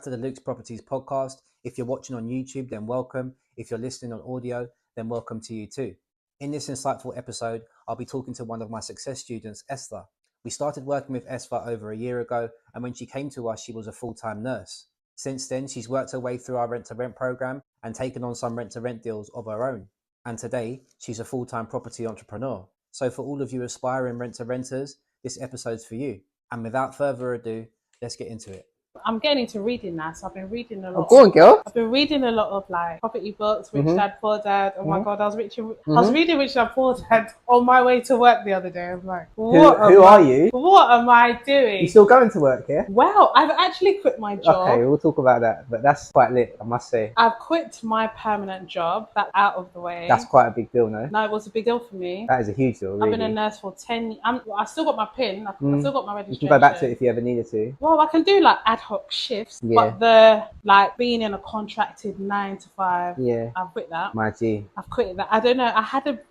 to the Luke's Properties podcast. If you're watching on YouTube, then welcome. If you're listening on audio, then welcome to you too. In this insightful episode, I'll be talking to one of my success students, Esther. We started working with Esther over a year ago, and when she came to us, she was a full-time nurse. Since then, she's worked her way through our rent-to-rent program and taken on some rent-to-rent deals of her own. And today, she's a full-time property entrepreneur. So for all of you aspiring rent-to-renters, this episode's for you. And without further ado, let's get into it. I'm getting into reading now, so I've been reading a lot. Go on, girl. I've been reading a lot of like property books, Rich Dad Poor Dad. Oh my god, I was reading Rich Dad Poor Dad on my way to work the other day. I'm like, who are you? What am I doing? You still going to work here? Well, I've actually quit my job. Okay, we'll talk about that, but that's quite lit, I must say. I've quit my permanent job. That's out of the way. That's quite a big deal, no? No, it was a big deal for me. That is a huge deal, really. I've been a nurse for 10 years. I still got my PIN. I've still got my registration. You can go back to it if you ever needed to. Well, I can do like ad hoc shifts, Yeah. but the like being in a contracted 9 to 5, Yeah. I've quit that. My G. I've quit that. I don't know.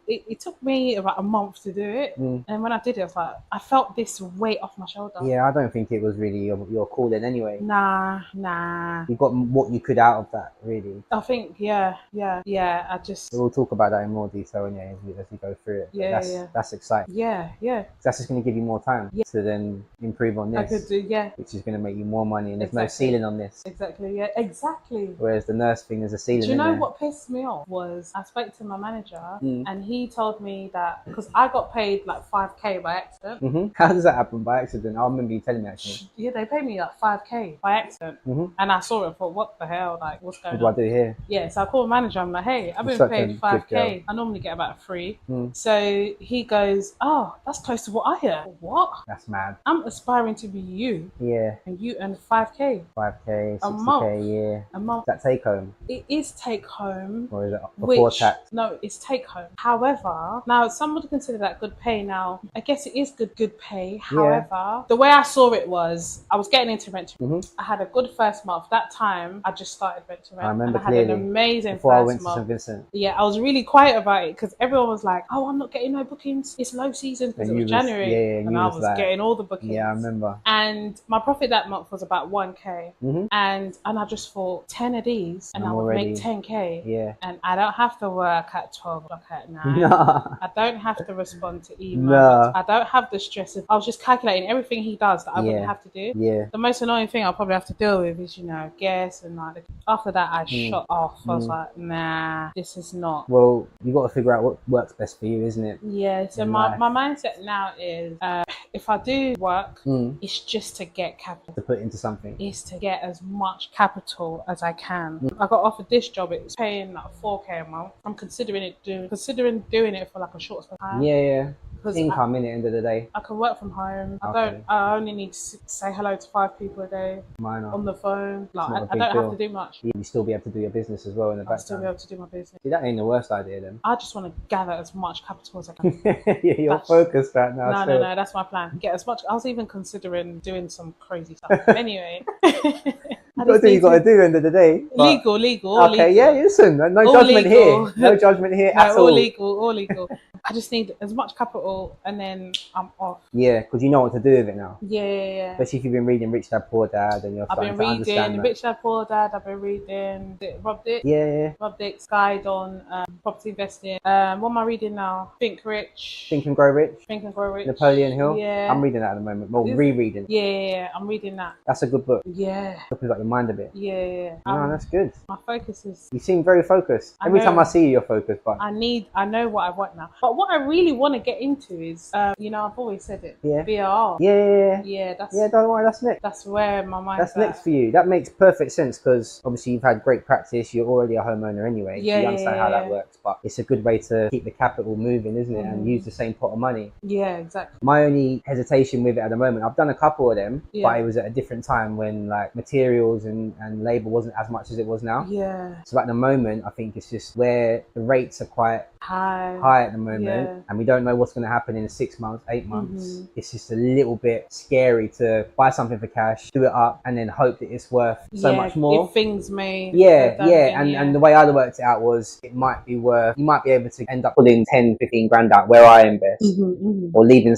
It took me about a month to do it, and when I did it, I was like, I felt this weight off my shoulder. Yeah, I don't think it was really your calling anyway. Nah. You got what you could out of that, really. I think, yeah. I just, We'll talk about that in more detail as we go through it. But that's exciting. yeah. That's just going to give you more time to then improve on I this, could do, yeah. which is going to make you more money, and there's no Exactly. ceiling on this. Exactly, yeah, exactly. Whereas the nurse thing, there's a ceiling. Do you know in there. what pissed me off was I spoke to my manager and he told me that because I got paid like 5k by accident. How does that happen by accident? I remember you telling me actually. Yeah, they paid me like 5k by accident, and I saw it and thought, what the hell? Like, what's going What on? do I do here? Yeah, so I called my manager. I'm like, hey, I've been Such a paid good 5k. girl. I normally get about 3. So he goes, oh, that's close to what I earn. What? That's mad. I'm aspiring to be you, Yeah, and you earn 5k 5k, 60k a month. a year. A month. Is that take home It is take home. or is it before tax? No, it's take home. However, now some would consider that good pay. Now, I guess it is good pay. However, the way I saw it was I was getting into rent to rent. I had a good first month. That time, I just started rent to rent. I remember and I had clearly. an amazing Before I first went to month. St Vincent. Yeah, I was really quiet about it because everyone was like, "Oh, I'm not getting no bookings. It's low season because it And was you was- January." yeah, and you I was was like- getting all the bookings. Yeah, I remember. And my profit that month was about 1k, and I just thought 10 of these, and I'm I would already- make 10k. Yeah. And I don't have to work at 12 o'clock at night. Nah. I don't have to respond to emails. No. I don't have the stress of. I was just calculating everything he does that I wouldn't Yeah. have to do. Yeah. The most annoying thing I'll probably have to deal with is, guests and like. After that, I shut off. I was like, nah, this is not. Well, you got to figure out what works best for you, isn't it? Yeah, so In my life. mindset now is if I do work, Mm. it's just to get capital. To put into something. Is to get as much capital as I can. I got offered this job. It's paying like 4k a month. I'm considering doing it for like a short time. Yeah. Because Income in the end of the day. I can work from home. Okay. I only need to say hello to 5 people a day Mine are. on the phone. Like not a I big don't deal. have to do much. You still be able to do your business as well in the I'll still be background. able to do my business. See, that ain't the worst idea then. I just want to gather as much capital as I can. Yeah, you're That's- focused right now. No, that's my plan. Get as much. I was even considering doing some crazy stuff. Anyway. You got to do what you got to do end of the day. but- Legal. Okay, legal. yeah, listen, no All judgment legal. here. No judgment here No, at all. all legal. I just need as much capital and then I'm off. Yeah, because you know what to do with it now. Yeah. Especially if you've been reading Rich Dad Poor Dad and you're I've starting been to understand reading that. Rich Dad Poor Dad. I've been reading Rob Dick. Yeah. Rob Dick's guide on property investing. What am I reading now? Think Rich. Think and Grow Rich. Think and Grow Rich. Napoleon Hill. Yeah. I'm reading that at the moment. Well, Is it? rereading. Yeah, I'm reading that. That's a good book. Yeah. Opens up your mind a bit. Yeah. No, that's good. My focus is. You seem very focused. I Every know. time I see you, you're focused. But I know what I want now. But what I really want to get into is, I've always said it. Yeah. VRR. yeah. Yeah, that's Don't worry, that's next. that's where my mind's That's next for you. That makes perfect sense because obviously you've had great practice. You're already a homeowner anyway. So Yeah, you understand how yeah. that works. But it's a good way to keep the capital moving, isn't it? And use the same pot of money. Yeah, exactly. My only hesitation with it at the moment, I've done a couple of them, Yeah. but it was at a different time when like materials and labour wasn't as much as it was now. Yeah. So at the moment, I think it's just where the rates are quite high at the moment, Yeah. and we don't know what's going to happen in 6 months, 8 months. It's just a little bit scary to buy something for cash, do it up, and then hope that it's worth so much more. If things may. And the way I worked it out was it might be worth, you might be able to end up pulling 10, 15 grand out where I invest, or leaving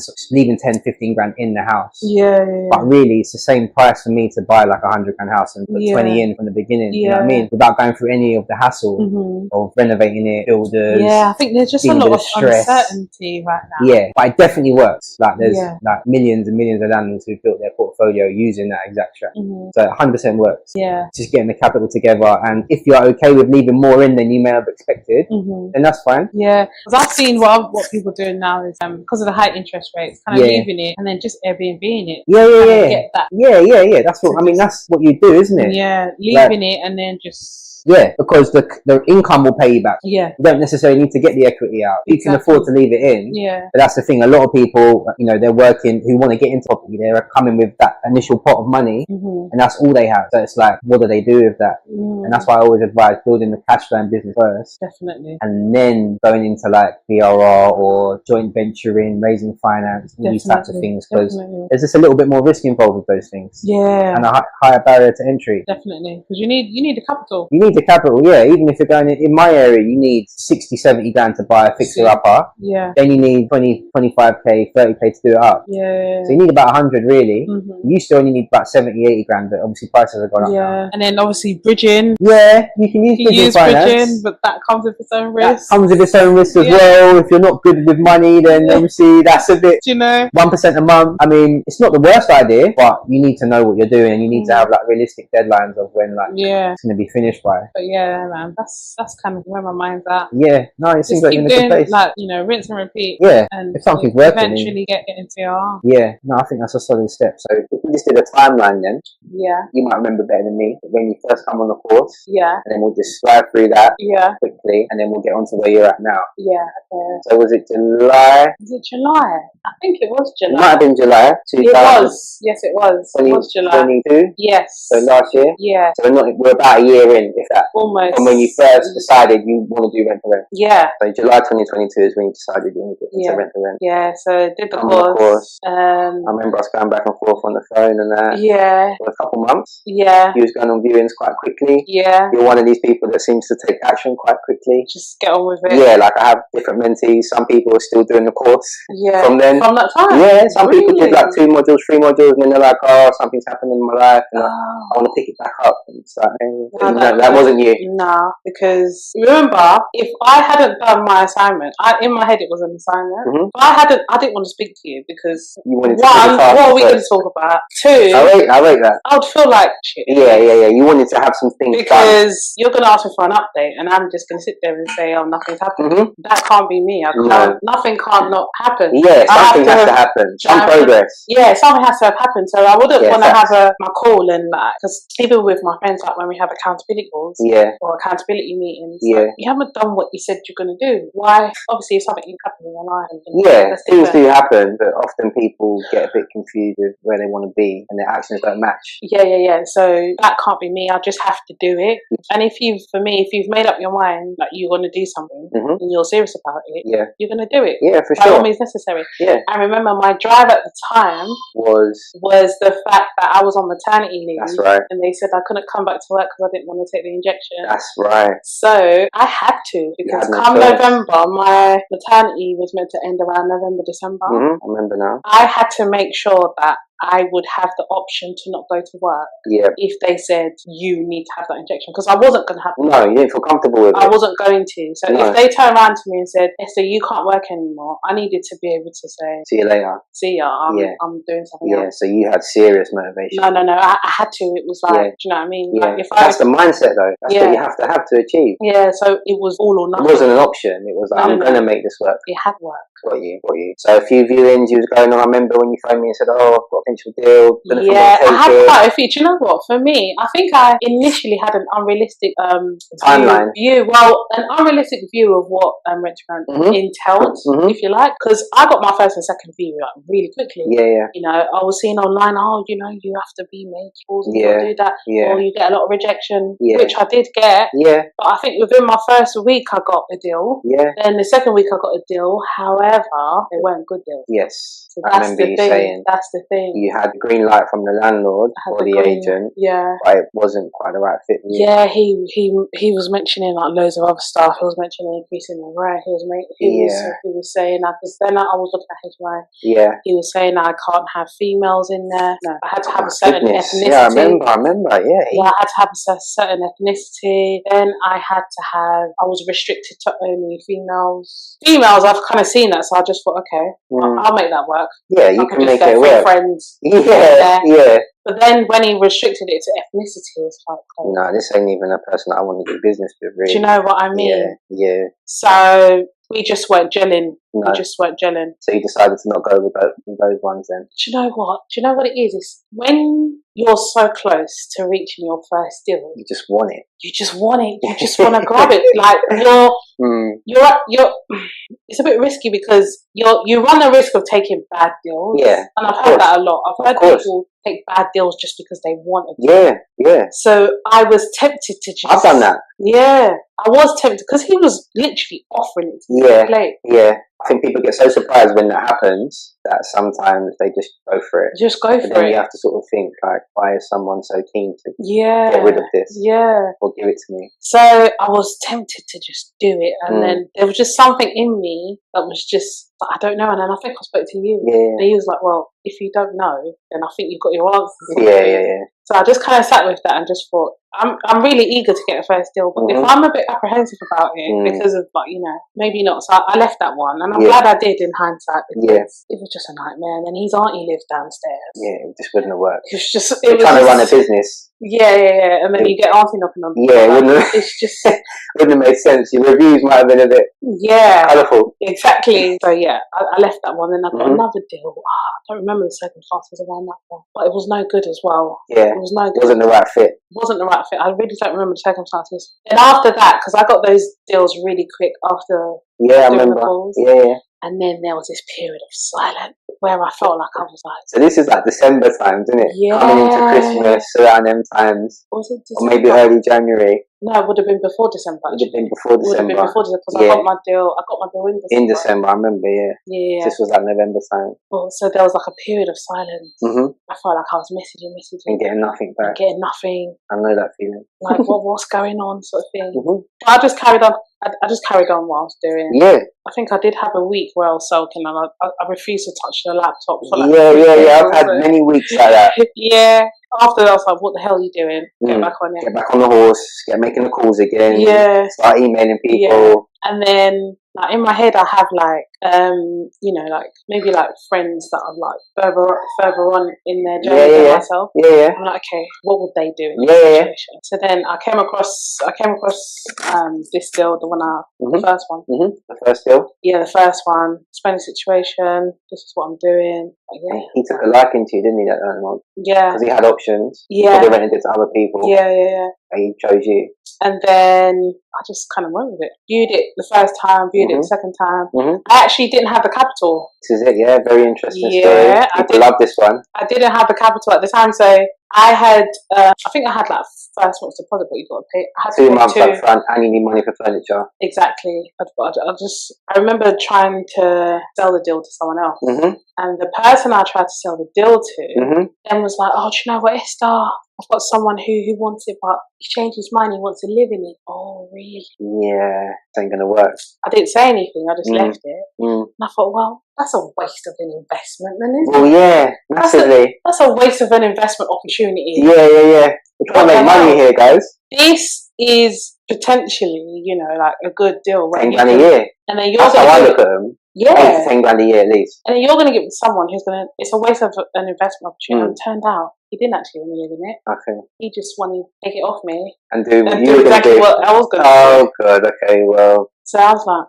10, 15 grand in the house. Yeah. But really, it's the same price for me to buy like $100,000 house house and put 20 in from the beginning. You know what I mean? Without going through any of the hassle of renovating it, builders. Yeah, I think there's just a lot of uncertainty right now. Yeah, but it definitely works. Like there's like millions and millions of landlords who built their portfolio using that exact strategy. So it 100% works. Yeah. Just getting the capital together, and if you're okay with leaving more in than you may have expected, then that's fine. Yeah, because I've seen what people are doing now is because of the high interest rates, kind of leaving it and then just Airbnb-ing it. Get that. Yeah. That's what I mean. That's what you do, isn't it? Yeah, leaving it and then just. Yeah, because the income will pay you back. Yeah. You don't necessarily need to get the equity out. You can afford to leave it in. Yeah. But that's the thing. A lot of people, you know, they're working who want to get into property. They're coming with that initial pot of money, and that's all they have. So it's like, what do they do with that? And that's why I always advise building the cash flow business first. Definitely. And then going into like BRR or joint venturing, raising finance, all these types of things, because there's just a little bit more risk involved with those things. Yeah. And a higher barrier to entry. Definitely. Because you need the capital. You need the capital, yeah. Even if you're going in my area, you need 60, 70 grand to buy a fixer upper. Yeah. Then you need 20, 25k, 30k to do it up. Yeah. So you need about 100 really. You used to only need about 70, 80 grand, but obviously prices have gone up now. And then obviously bridging. Yeah, you can use finance. Bridging, but that comes with its own risk. That comes with its own risk as well. If you're not good with money, then obviously that's a bit, 1% a month. I mean, it's not the worst idea, but you need to know what you're doing, and you need to have like realistic deadlines of when like it's going to be finished by. But yeah, man, that's kind of where my mind's at. Yeah, no, it seems like you're in a good place. Like, you know, rinse and repeat. Yeah, and if something's working, eventually get into your. Yeah, no, I think that's a solid step. So if we just did a timeline, then you might remember better than me when you first come on the course. Yeah, and then we'll just slide through that quickly, and then we'll get on to where you're at now. Yeah. So was it July? Was it July? I think it was July. It might have been July. It was. Yes, it was. It was July. 22? Yes. So last year? Yeah. So we're about a year in, if that. Almost. From when you first decided you want to do rent to rent. Yeah. So July 2022 is when you decided you want to do rent to rent. Yeah, so did the course. I remember us going back and forth on the phone and that. Yeah. For a couple months. Yeah. You was going on viewings quite quickly. Yeah. You're one of these people that seems to take action quite quickly. Just get on with it. Yeah, like I have different mentees. Some people are still doing the course. Yeah. From that time. Yeah, some people did like 2 modules, 3 modules, and then they're like, oh, something's happened in my life, and I want to pick it back up. And it's like, that wasn't you. Nah, because remember, if I hadn't done my assignment, in my head it was an assignment. If I didn't want to speak to you because you wanted to one, what are we going to talk about? 2, I rate that. I would feel like shit. Yeah. You wanted to have some things because you're going to ask me for an update, and I'm just going to sit there and say, oh, nothing's happened. That can't be me. Nothing can't not happen. Yeah, something has to happen. Some progress. Yeah, something has to have happened. So I wouldn't want to have my call and like, because even with my friends, like when we have accountability calls or accountability meetings, like, you haven't done what you said you're going to do. Why? Obviously, if something happened in your life. Things do happen, but often people get a bit confused with where they want to be, and their actions don't match. Yeah. So that can't be me. I just have to do it. And if you've made up your mind that you're going to do something and you're serious about it, you're going to do it. Yeah, for sure. By all means necessary. Yeah. I remember my drive at the time was the fact that I was on maternity leave. That's right. And they said I couldn't come back to work because I didn't want to take the injection. That's right. So I had to, because come November, my maternity was meant to end around November, December. I remember now. I had to make sure that I would have the option to not go to work if they said you need to have that injection, because I wasn't going to have it. No, you didn't feel comfortable with it. I wasn't going to. So if they turned around to me and said, Esther, you can't work anymore, I needed to be able to say, see you later. See ya, I'm doing something else. Yeah, so you had serious motivation. No, I had to. It was like, do you know what I mean? Yeah. Like That's the mindset though. That's what you have to achieve. Yeah, so it was all or nothing. It wasn't an option. It was like, I'm going to make this work. It had worked. Got you. So a few viewings you was going on. I remember when you phoned me and said, oh, I've got a potential deal. Yeah, I had quite a few. Do you know what? For me, I think I initially had an unrealistic timeline view. Well, an unrealistic view of what rent to rent entailed, if you like, because I got my first and second view like really quickly. Yeah. You know, I was seeing online, you have to be made calls and do that, or you get a lot of rejection, which I did get. Yeah. But I think within my first week, I got a deal. Yeah. Then the second week, I got a deal. However, they weren't good deals. Yes. So I remember you saying that's the thing. You had the green light from the landlord or the agent, but it wasn't quite the right fit for you. Yeah, he was mentioning like loads of other stuff. He was mentioning increasing the rent. He was saying that, because then I was looking at his rent. Yeah. He was saying I can't have females in there. No, I had to have a certain ethnicity. Yeah, I remember. Yeah. Yeah, I had to have a certain ethnicity. Then I was restricted to only females. Females, I've kind of seen that, so I just thought, okay, I'll make that work. Yeah, you can make it work. Friends. Yeah. But then when he restricted it to ethnicity, it's like, no, this ain't even a person I want to do business with, really. Do you know what I mean? Yeah. So we just weren't gelling. No. We just weren't gelling. So you decided to not go with those ones then? Do you know what? Do you know what it is? It's when you're so close to reaching your first deal. You just want it. You just want it. You just want to grab it. Like you're. It's a bit risky because you run the risk of taking bad deals. Yeah. And I've heard that a lot. I've heard people take bad deals just because they want it. Yeah. So I was tempted to just. I've done that. Yeah, I was tempted because he was literally offering it to me to play. Yeah. I think people get so surprised when that happens that sometimes they just go for it. Just go for it. Then you have to sort of think, like, why is someone so keen to get rid of this? Yeah. Or give it to me? So I was tempted to just do it. And then there was just something in me that was just, I don't know. And then I think I spoke to you. Yeah. And he was like, well, if you don't know, then I think you've got your answers. Yeah. So I just kind of sat with that and just thought, I'm really eager to get a first deal, but if I'm a bit apprehensive about it because of, like, maybe not. So I left that one, and I'm glad I did in hindsight, because it was just a nightmare. And then his auntie lived downstairs. Yeah, it just wouldn't have worked. It was just trying to run a business. Yeah. And then you get auntie knocking on the door. Yeah, it wouldn't have, it's just wouldn't have made sense. Your reviews might have been a bit colourful. Exactly. So yeah, I left that one, and I got another deal. I don't remember the circumstances around that one, but it was no good as well. Yeah, it was no good. It wasn't the right fit. Wasn't the right fit. I really don't remember the circumstances. And after that, because I got those deals really quick after. Yeah, I remember. Yeah. And then there was this period of silence where I felt like I was like. So this is like December times, isn't it? Yeah. Coming into Christmas, around them times. Was it December? Or maybe early January. No, it would have been before December. It would have been before December. Because I got my deal in December. In December, I remember, Yeah. This was like November time. Well, so there was like a period of silence. I felt like I was messaging. And getting nothing back. I know that feeling. Like, what's going on, sort of thing. I just carried on. I just carried on what I was doing. Yeah. I think I did have a week where I was sulking and I refused to touch the laptop for like I've had many weeks like that. Yeah. After that, I was like, what the hell are you doing? Get back on it. Get back on the horse. Get making the calls again. Yeah. Start emailing people. Yeah. And then, like, in my head, I have like, like maybe like friends that are like further on in their journey than myself. Yeah. I'm like, okay, what would they do in this situation? So then I came across this deal, the first one. The first deal. Yeah, the first one. Explain the situation. This is what I'm doing. Like, he took a liking to you, didn't he? That month. Yeah. Because he had options. Yeah. He rented it to other people. Yeah. And he chose you. And then I just kind of went with it. Viewed it the first time, viewed it the second time. I actually didn't have the capital. This is it, yeah. Very interesting story. People love this one. I didn't have the capital at the time, so I had, I think I had like first month's deposit, but you got to pay. I had 2 months up front, and you need money for furniture. Exactly. I remember trying to sell the deal to someone else, and the person I tried to sell the deal to then was like, "Oh, do you know what, Esther? I've got someone who wants it, but he changed his mind. He wants to live in it." Oh, really? Yeah, it ain't gonna work. I didn't say anything. I just left it, and I thought, well, that's a waste of an investment, then, isn't it? Well, yeah, massively. That's a waste of an investment opportunity. Yeah. We're trying to make money here, guys. This is potentially, like a good deal. $10 grand a year. And then that's how I look at them. Yeah. 8 to 10 grand a year at least. And then you're going to give it to someone who's going to, it's a waste of an investment opportunity. And turned out, he didn't actually want to live in it. Okay. He just wanted to take it off me. And do what you were going to do. What I was going to do. Oh, good. Okay, well. So I was like,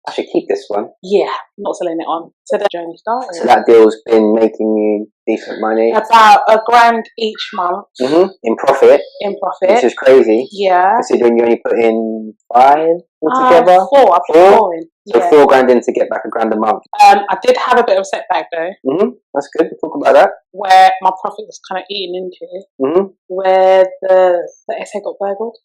I should keep this one. Yeah, not selling it on. So the journey started. So that deal's been making you decent money? About $1 grand each month. In profit? In profit. Which is crazy. Yeah. Considering you only put in 5 altogether? 4. I put 4 in. So 4 grand in to get back £1 a month. I did have a bit of a setback though. That's good. We'll talk about that. Where my profit was kind of eaten into. Where the essay got burgled.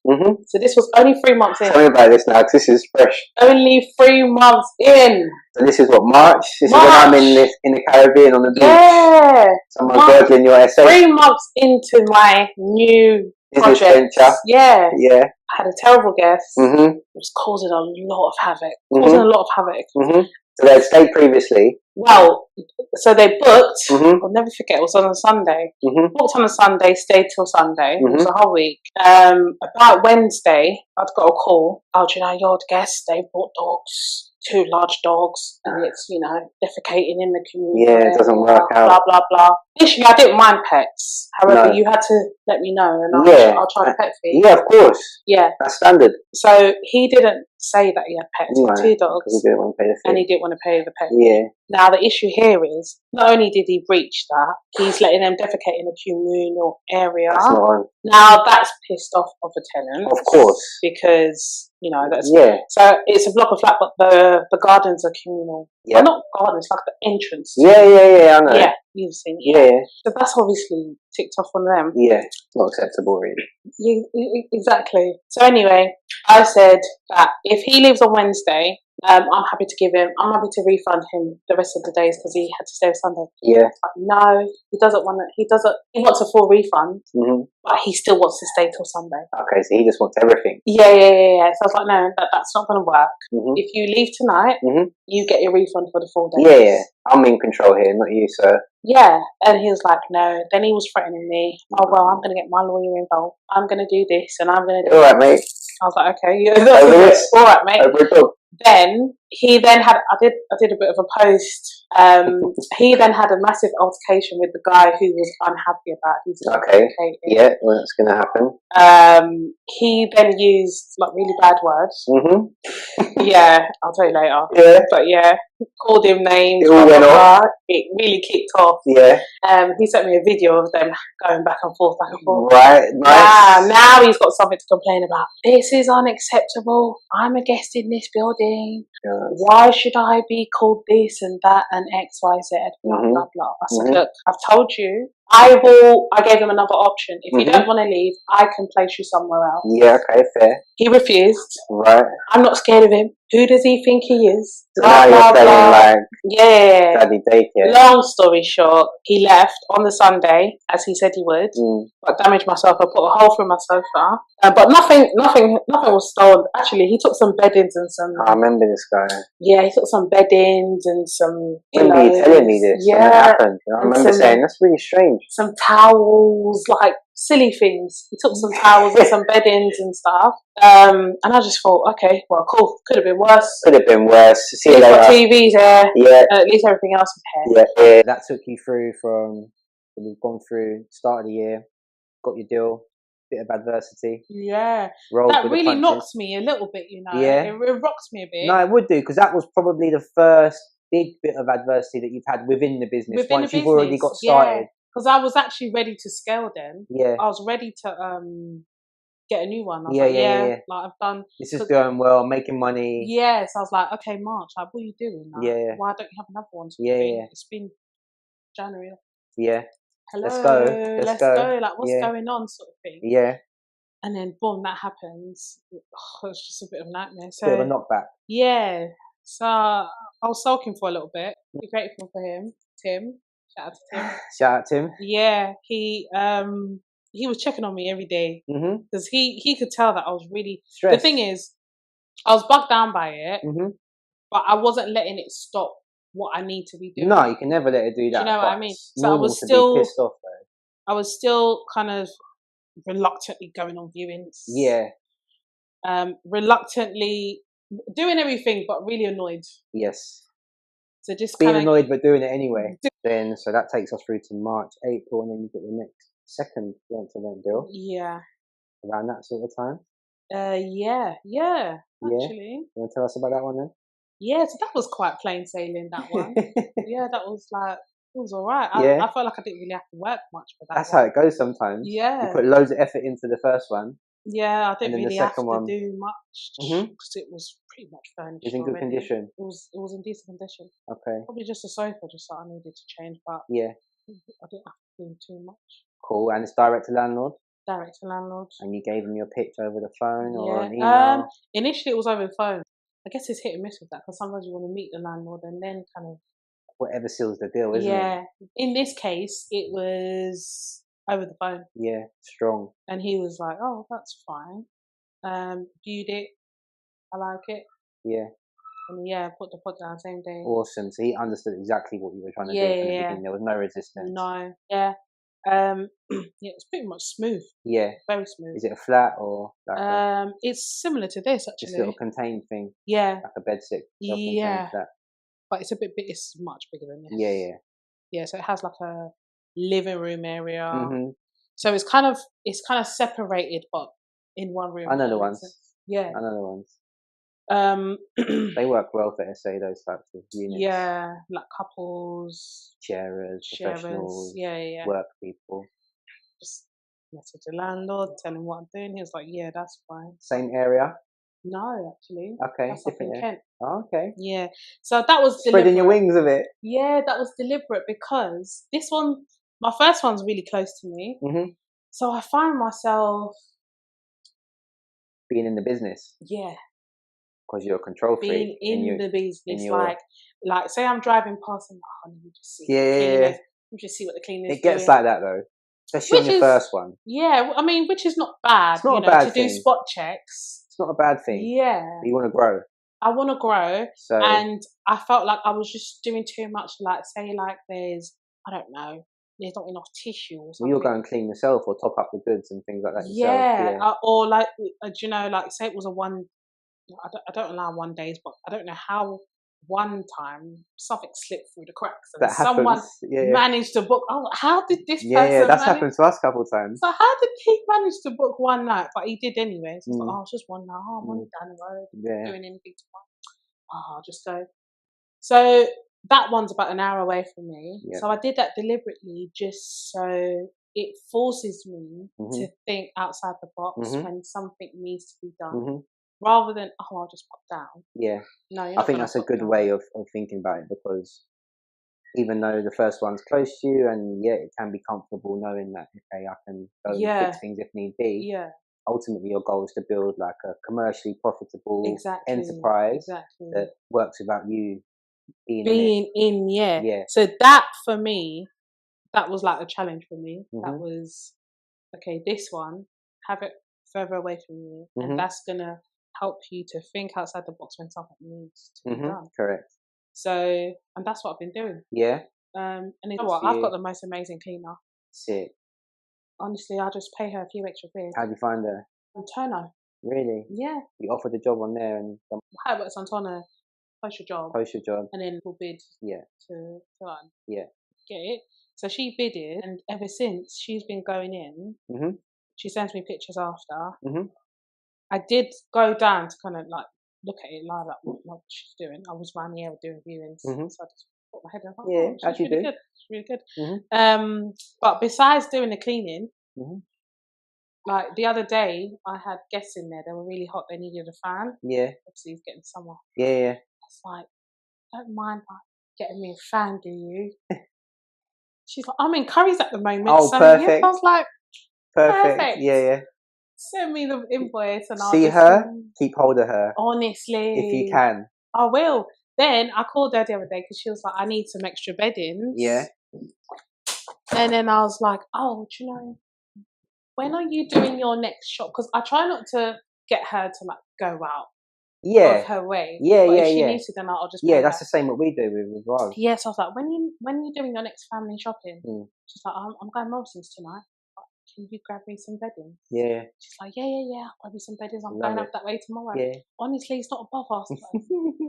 So this was only 3 months in. Tell me about this now, because this is fresh. Only 3 months in. So this is what, March? This is when I'm in the Caribbean on the beach. Yeah. Someone's burgling your essay. 3 months into my new business project. venture. Yeah. Yeah. I had a terrible guest. It was causing a lot of havoc. So they had stayed previously. Well, so they booked. I'll never forget. It was on a Sunday. Booked on a Sunday, stayed till Sunday. It was a whole week. About Wednesday, I'd got a call. Oh, do you know your guests? They brought dogs. 2 large dogs, and it's, you know, defecating in the community. Yeah, it doesn't work out. Blah, blah, blah. Initially, I didn't mind pets. However, you had to let me know, and I'll try to pet feed. Yeah, of course. Yeah. That's standard. So he didn't say that he had pets. He had 2 dogs. He didn't want to pay the fee. And he didn't want to pay the pet. Yeah. Now, the issue here is, not only did he breach that, he's letting them defecate in a communal area. That's not on. Now, that's pissed off of the tenant. Of course. Because, you know, that's... Yeah. So, it's a block of flat, but the gardens are communal. Yeah. Well, not gardens, like the entrance. Yeah, I know. Yeah, you've seen it. Yeah. So, that's obviously ticked off on them. Yeah, not acceptable, really. Exactly. So, anyway, I said that if he leaves on Wednesday... I'm happy to refund him the rest of the days because he had to stay on Sunday. Yeah. No, he doesn't want it. He wants a full refund, but he still wants to stay till Sunday. Okay, so he just wants everything. Yeah. So I was like, no, that's not going to work. If you leave tonight, you get your refund for the full day. Yeah. I'm in control here, not you, sir. Yeah, and he was like, no. Then he was threatening me. Oh, well, I'm going to get my lawyer involved. I'm going to do this, and I'm going to do all right, mate. I was like, okay, all right, mate. Then he had I did a bit of a post. He then had a massive altercation with the guy who was unhappy about his yeah, well, that's gonna happen. He then used like really bad words. Yeah, I'll tell you later. Yeah, but yeah, called him names. It all went off. It really kicked off. Yeah. He sent me a video of them going back and forth. Right. Nice. Now he's got something to complain about. This is unacceptable. I'm a guest in this building. Yeah. Why should I be called this and that and X, Y, Z? Blah blah blah. I said, look, I've told you. I gave him another option. If you don't want to leave, I can place you somewhere else. Yeah, okay, fair. He refused. Right. I'm not scared of him. Who does he think he is? Now you're saying like, yeah. Daddy daycare. Long story short, he left on the Sunday, as he said he would. But damaged myself. I put a hole through my sofa. But nothing was stolen. Actually, he took some beddings and some... I remember this guy. Yeah, he took some beddings and some... I remember you telling me this when it happened. I remember saying, that's really strange. Some towels, like silly things. He took some towels and some beddings and stuff. And I just thought, okay, well, cool. Could have been worse. Could have been worse. See you later. Got TVs there. Yeah. At least everything else was here. Yeah. That took you through from... We've gone through start of the year, got your deal, bit of adversity. Yeah, that really knocked me a little bit, you know. Yeah, it rocked me a bit. No, it would do, because that was probably the first big bit of adversity that you've had within the business. Once you've already got started. Because I was actually ready to scale then. Yeah, I was ready to get a new one. I was yeah. Like I've done. This is going well. I'm making money. Yeah, so I was like, okay, March. Like, what are you doing? Like, yeah. Why don't you have another one? Yeah. It's been January. Yeah. Hello, let's go. Let's go. Like, what's going on, sort of thing. Yeah. And then, boom, that happens. Oh, it's just a bit of a nightmare. So, bit of a knockback. Yeah. So I was sulking for a little bit. Be grateful for him, Tim. Shout out to Tim. Shout out Tim. Yeah, he was checking on me every day because he could tell that I was really stressed. The thing is, I was bugged down by it, but I wasn't letting it stop what I need to be doing. No, you can never let it do that. Do you know what I mean? So I was still pissed off, though. I was still kind of reluctantly going on viewings. Yeah. Reluctantly doing everything, but really annoyed. Yes. So just being annoyed, but doing it anyway. Then, so that takes us through to March, April, and then you get the next second rent-to-rent deal. Yeah. Around that sort of time. Yeah. Actually. You want to tell us about that one then? Yeah, so that was quite plain sailing, that one. Yeah, that was like, it was alright. I felt like I didn't really have to work much for that. That's how it goes sometimes. Yeah. You put loads of effort into the first one, Yeah, I didn't then the really have second to one. do much because it was pretty much furnished. It's in good already. condition. It was in decent condition. Okay. Probably just a sofa, just that I needed to change, but Yeah. I didn't have to do too much. Cool. And it's direct to landlord? Direct to landlord. And you gave him your pitch over the phone or an Yeah. email? Initially, it was over the phone. I guess it's hit and miss with that because sometimes you want to meet the landlord and then kind of whatever seals the deal, isn't it? Yeah. In this case, it was over the phone. Yeah, strong. And he was like, "Oh, that's fine. Viewed it. I like it." Yeah. And yeah, put the pot down same day. Awesome. So he understood exactly what you were trying to do from the beginning. There was no resistance. No. Yeah. Yeah, it's pretty much smooth. Yeah. Very smooth. Is it a flat or like it's similar to this actually. This little contained thing. Yeah. Like a bedsit. Yeah. Flat. But it's a bit big. It's much bigger than this. Yeah. Yeah. So it has like a living room area. Mm-hmm. So it's kind of separated, but in one room. I know the ones. Yeah. I know the ones. They work well for SA, those types of units. Yeah, like couples, sharers, professionals, work people. Just message the landlord, tell him what I'm doing. He was like, "Yeah, that's fine." Same area? No, actually. Okay, that's different. Kent. Oh, okay. Yeah, so that was spreading your wings a bit. Yeah, that was deliberate because this one, my first one's really close to me. Mm-hmm. So I find myself being in the business. Yeah. Because you're a control freak. Being in the business, like say I'm driving past and let me just see. Let me just see what the cleaners. It gets like that though, especially on your first one. Yeah, I mean, which is not bad. It's not a bad thing. To do spot checks. It's not a bad thing. Yeah. But you want to grow. I want to grow, and I felt like I was just doing too much. Like say, like there's not enough tissue or something. Well, you'll go and clean yourself or top up the goods and things like that yourself. Yeah. Or like like say it was a one. I don't allow 1 days, but I don't know how one time something slipped through the cracks and someone managed to book. Oh, how did this person? Yeah, that's happened to us a couple of times. So how did he manage to book one night? But he did anyway. So I was like, it's just one night. I'm only down the road, doing anything tomorrow. I'll just go. So that one's about an hour away from me. Yeah. So I did that deliberately, just so it forces me to think outside the box when something needs to be done. Rather than, I'll just pop down. Yeah. No, I think that's a good way of thinking about it, because even though the first one's close to you and it can be comfortable knowing that, okay, I can go and fix things if need be. Yeah. Ultimately, your goal is to build like a commercially profitable enterprise that works without you being in. Yeah. So that for me, that was like a challenge for me. That was, okay, this one, have it further away from you. And that's going to help you to think outside the box when something needs to be done. Correct. So, and that's what I've been doing. Yeah. And you know what? I've got the most amazing cleaner. Sick. Honestly, I just pay her a few extra quid. How'd you find her? On Turner. Really? Yeah. You offered a job on there and how it works on Turner, post your job. And then we'll bid to get it. So she bidded, and ever since she's been going in, she sends me pictures after. I did go down to kind of like look at it live, like what she's doing. I was around the area doing viewings, so I just put my head down. It's really good. It's really good. But besides doing the cleaning, like the other day, I had guests in there. They were really hot. They needed a fan. Yeah. Obviously, it's getting summer. Yeah. It's like, don't mind like getting me a fan, do you? She's like, I'm in Curry's at the moment. Oh, so perfect. Yeah, I was like, perfect. Yeah. Send me the invoice and I'll see her. Keep hold of her. Honestly, if you can, I will. Then I called her the other day because she was like, I need some extra beddings. Yeah. And then I was like, oh, do you know, when are you doing your next shop? Because I try not to get her to like go out. Of her way. If she needs to, then I'll just. That's the same what we do with Roz. Yeah, so I was like, when you doing your next family shopping? She's like, I'm going Morrison's tonight. Can you grab me some beddings? Yeah. She's like, yeah. I'll grab you some beddings. I'm going up that way tomorrow. Yeah. Honestly, it's not a bother.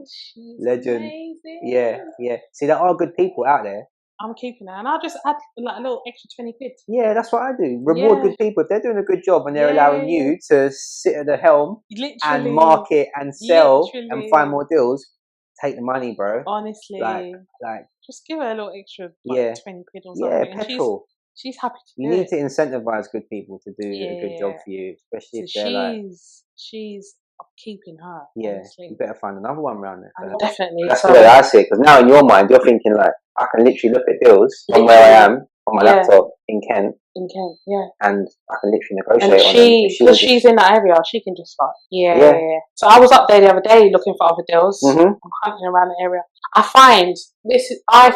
She's legend. Amazing. Yeah. See, there are good people out there. I'm keeping her, and I'll just add like a little extra 20 quid. Yeah, that's what I do. Reward good people. If they're doing a good job and they're allowing you to sit at the helm and market and sell and find more deals, take the money, bro. Honestly. Like just give her a little extra 20 quid or something. Yeah, petrol. She's happy to You do need it. to incentivize good people to do a good job for you, especially if they're like. She's keeping her. Yeah, honestly. you better find another one around there. Definitely. That's the way I see it. Because now in your mind, you're thinking like, I can literally look at deals from where I am on my laptop in Kent. In Kent, yeah. And I can literally negotiate and on them. Because she's in that area, she can just like, yeah. So I was up there the other day looking for other deals. I'm hunting around the area. I find I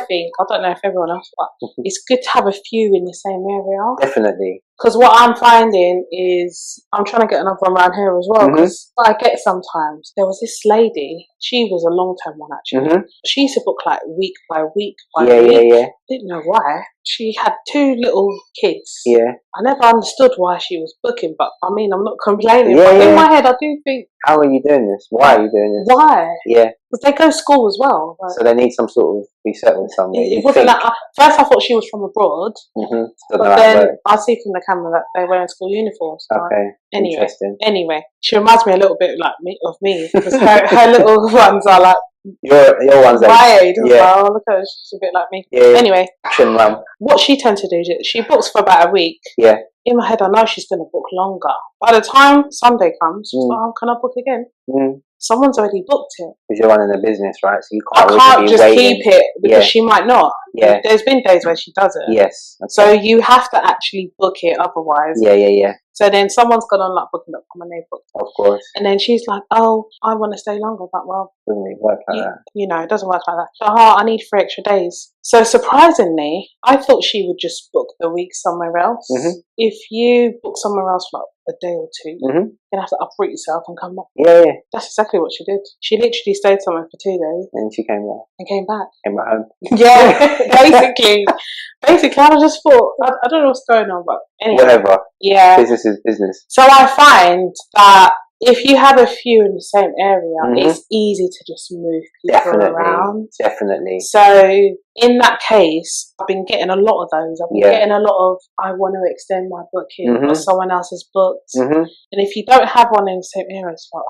don't know if everyone else, but it's good to have a few in the same area. Definitely. Because what I'm finding is, I'm trying to get another one around here as well. Because what I get sometimes, there was this lady, she was a long-term one actually. She used to book like week by week by week. Yeah. Didn't know why. She had 2 little kids. Yeah. I never understood why she was booking, but I mean, I'm not complaining. But in my head, I do think, how are you doing this? Why are you doing this? Why? Yeah. Because they go to school as well. Like, so they need some sort of resettle somewhere. It wasn't like, first I thought she was from abroad. But then I see from the camera that they're wearing school uniforms. So okay. Anyway, she reminds me a little bit like of me. Because her little ones are like, your one's my age. Yeah. Look at her, she's a bit like me. Yeah. Anyway, what she tends to do is she books for about a week. Yeah. In my head, I know she's going to book longer. By the time Sunday comes, she's like, oh, can I book again? Someone's already booked it. Because you're running a business, right? So you can't just keep it because she might not. Yeah. There's been days where she doesn't. Yes. Okay. So you have to actually book it otherwise. Yeah. So then someone's gone on like booking.com and they booked. Of course. And then she's like, oh, I want to stay longer. But well, doesn't it work like that? You know, it doesn't work like that. So, I need 3 extra days. So surprisingly, I thought she would just book the week somewhere else. If you book somewhere else for like a day or 2, you're going to have to uproot yourself and come back. Yeah. That's exactly what she did. She literally stayed somewhere for 2 days. And she came back. And came back. Came back home. Yeah, basically. I just thought, I don't know what's going on, but anyway. Whatever. Yeah. Business is business. So I find that if you have a few in the same area, it's easy to just move people around. Definitely. So in that case, I've been getting a lot of those. I've been getting a lot of, I want to extend my booking, or someone else has booked. And if you don't have one in the same area, it's like,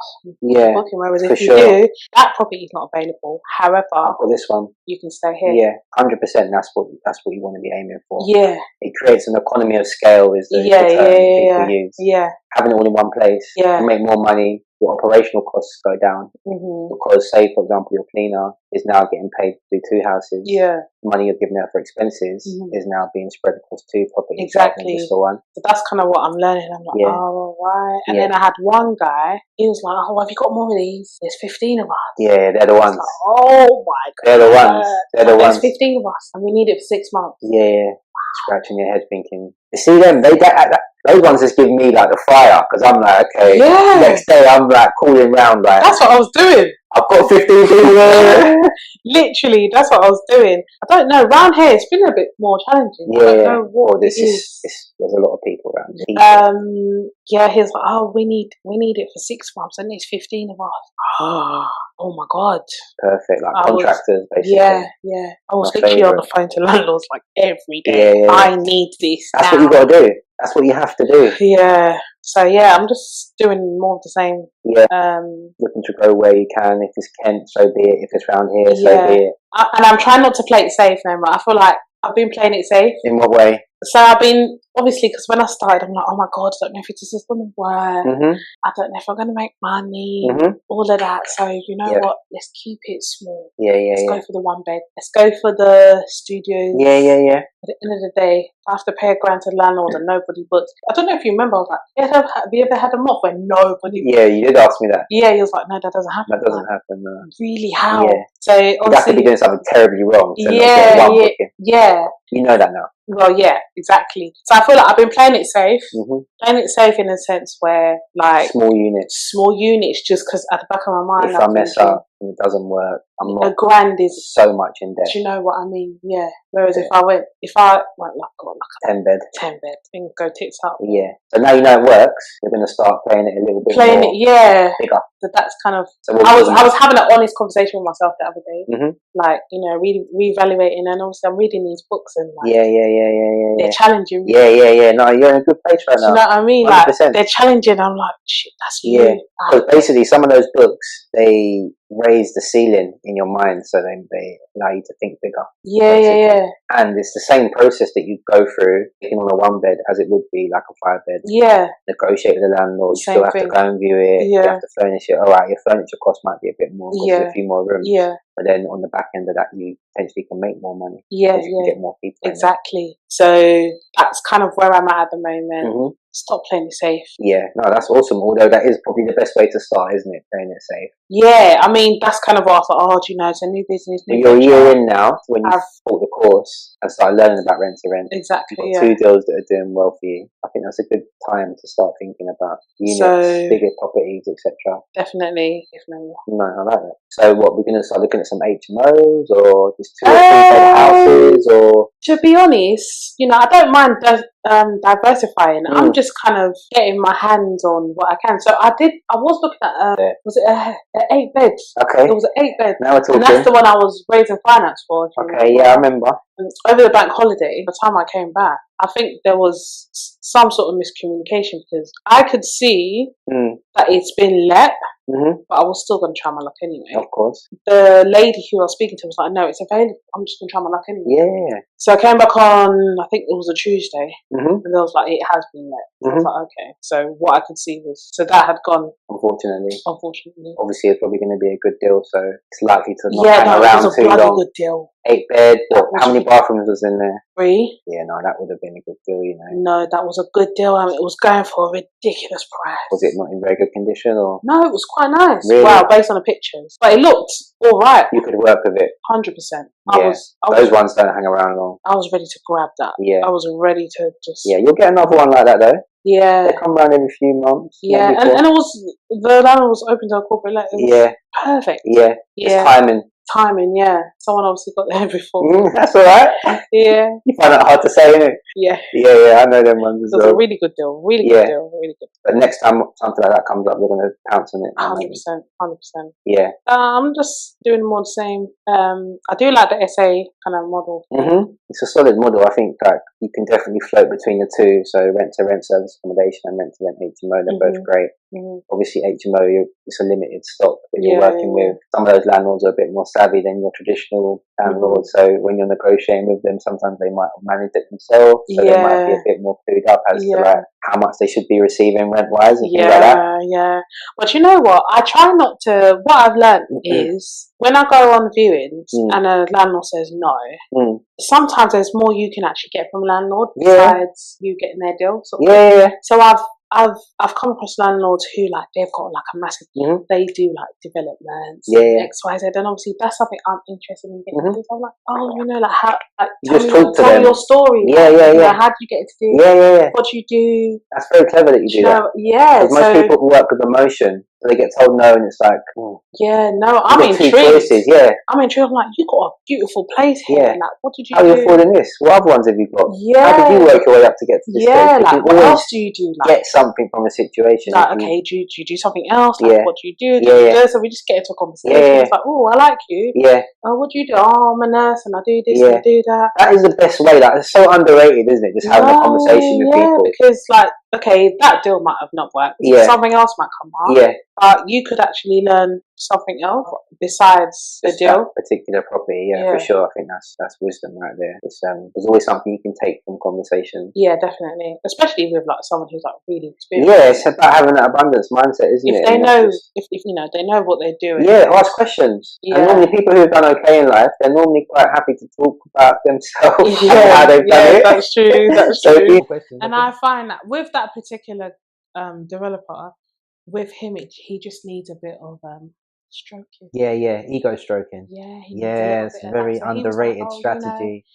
booking. Whereas if you do, that property is not available. However, I've got this one. You can stay here. Yeah, 100%. That's what you want to be aiming for. Yeah. It creates an economy of scale, is the term people use. Yeah. Having it all in one place, you make more money, your operational costs go down. Because, say, for example, your cleaner is now getting paid to do 2 houses. Yeah. Money you're giving her for expenses is now being spread across 2 properties. Exactly. Just the one. So that's kind of what I'm learning. I'm like, oh, right. And then I had one guy, he was like, oh, have you got more of these? There's 15 of us. Yeah, they're the ones. Like, oh my God. They're the ones. They're the ones. There's 15 of us and we need it for 6 months. Yeah. Scratching your head thinking, you see them, those ones just give me like the fire, because I'm like, okay, next day I'm like calling round like, that's what I was doing. I've got 15 people there. Literally, that's what I was doing. I don't know, round here it's been a bit more challenging. I don't know what this is. There's a lot of people around. Yeah, he's like, oh, we need it for 6 months and there's 15 of us. Oh my God. Perfect, like contractors basically. Yeah. I was literally on the phone to landlords like every day. Yeah. I need this. That's what you got to do. That's what you have to do. Yeah. So I'm just doing more of the same. Yeah. Looking to grow where you can. If it's Kent, so be it. If it's around here, so be it. And I'm trying not to play it safe no more. I feel like I've been playing it safe. In what way? So I've been, obviously, because when I started, I'm like, oh my God, I don't know if this is going to work. I don't know if I'm going to make money. All of that. So you know what? Let's keep it small. Let's go for the 1 bed. Let's go for the studios. Yeah. At the end of the day, I have to pay a grand to the landlord and nobody booked. I don't know if you remember, I was like, have you ever had a month where nobody booked? Yeah, you did ask me that. Yeah, he was like, no, that doesn't happen. That doesn't happen, no. Really, how? Yeah. So you have to be doing something terribly wrong. So yeah. You know that now. Well, yeah, exactly. So I feel like I've been playing it safe. Playing it safe in a sense where, like, small units, just because at the back of my mind, if I mess up and it doesn't work, I'm not. A grand is so much in debt. Do you know what I mean? Yeah. Whereas if I went like a 10 bed, things go tits up. Yeah. So now you know it works. You're going to start playing it a little bit more. Bigger. So that's kind of. So I was having an honest conversation with myself the other day. Like, you know, reevaluating, and obviously I'm reading these books and like. Yeah. They're challenging me. Yeah. No, you're in a good place right now. Do you know what I mean? 100%. Like, they're challenging. I'm like, shit, that's you. Because basically some of those books, they raise the ceiling in your mind, so then they allow you to think bigger. Yeah. And it's the same process that you go through taking on a 1-bed as it would be like a 5-bed. Yeah. Negotiate with the landlord. You Same still have to go and view it. Yeah. You have to furnish it. All right, your furniture cost might be a bit more because there's a few more rooms. Yeah. But then on the back end of that, you potentially can make more money. Yeah. You can get more people. Exactly. So that's kind of where I'm at the moment. Stop playing it safe. Yeah, no, that's awesome. Although that is probably the best way to start, isn't it? Playing it safe. Yeah, I mean, that's kind of what I thought, oh, do you know, it's a new business, new You're a venture. year in now when you bought the course and started learning about rent to rent. Exactly, You've got 2 deals that are doing well for you. I think that's a good time to start thinking about units, bigger properties, etc. Definitely. No, I like that. So what, we're going to start looking at some HMOs or just 2 or 3-bed houses, or? To be honest, you know, I don't mind diversifying. I'm just kind of getting my hands on what I can. So I was looking at was it an 8-bed? Okay. It was an 8-bed. Now we're talking. And that's the one I was raising finance for. Okay, yeah, I remember. Over the bank holiday, by the time I came back, I think there was some sort of miscommunication because I could see that it's been let, but I was still going to try my luck anyway. Of course. The lady who I was speaking to was like, no, it's available. I'm just going to try my luck anyway. Yeah. So I came back on, I think it was a Tuesday, and they was like, it has been let. I was like, okay. So what I could see was, so that had gone. Unfortunately. Obviously, it's probably going to be a good deal, so it's likely to not hang it around was a too long. good deal. 8-bed. How many bathrooms was in there? 3. Yeah, no, that would have been a good deal, you know. No, that was a good deal. I mean, it was going for a ridiculous price. Was it not in very good condition, or? No, it was quite nice. Really? Wow, based on the pictures. But it looked all right. You could work with it. 100%. Yeah. Those ones don't hang around long. I was ready to grab that. Yeah. I was ready to just. Yeah, you'll get another one like that though. Yeah. They come around every few months. Yeah, and it was, the landlord was open to a corporate let. It was perfect. Yeah. It's timing. Yeah. Someone obviously got there before. That's alright. Yeah. You find that hard to say, innit? Yeah. Yeah, I know them ones as well. It was a really good deal. Really good deal. But next time something like that comes up, you're going to pounce on it. 100%. 100%. Yeah. I'm just doing more the same. I do like the SA kind of model. It's a solid model. I think like you can definitely float between the two. So rent to rent service accommodation and rent to rent HMO, they're both great. Obviously HMO, it's a limited stock that you're working with. Some of those landlords are a bit more savvy than your traditional landlords. So when you're negotiating with them, sometimes they might have managed it themselves. So they might be a bit more clued up as to like how much they should be receiving rent wise and things like that. Yeah. But you know what? I try not to. What I've learned is when I go on viewings and a landlord says no, sometimes there's more you can actually get from a landlord besides you getting their deal. So I've come across landlords who like they've got like a massive they do like developments XYZ, and obviously that's something I'm interested in getting into. So I'm like, oh, you know, like how like tell me your story. You know, how did you get into this? What do you do? That's very clever that you do that. Yeah. Most people work with emotion. So they get told no, and it's like, I'm intrigued. Choices, I'm intrigued. I'm like, you got a beautiful place here. Like, what did you do? How are you affording this? What other ones have you got? How did you work your way up to get to this stage? Like, what else do you do? Like, get something from a situation. Like, okay, do you do something else? Like, what do you do? So we just get into a conversation. It's like, oh, I like you. Oh, what do you do? Oh, I'm a nurse and I do this and I do that. That is the best way. Like, it's so underrated, isn't it? Just having a conversation with people. Because like, okay, that deal might have not worked. Something else might come up. You could actually learn something else besides the deal. That particular property, for sure. I think that's wisdom right there. It's there's always something you can take from conversation. Yeah, definitely. Especially with like someone who's like really experienced. Yeah, it's about having that abundance mindset, isn't it? If they know, if you know, they know what they're doing. Yeah, ask questions. And normally people who have done okay in life, they're normally quite happy to talk about themselves and how they've done it. That's true. That's true. And I find that with that particular developer, with him, he just needs a bit of stroking. Yeah, ego stroking. Yeah, it's a very underrated strategy.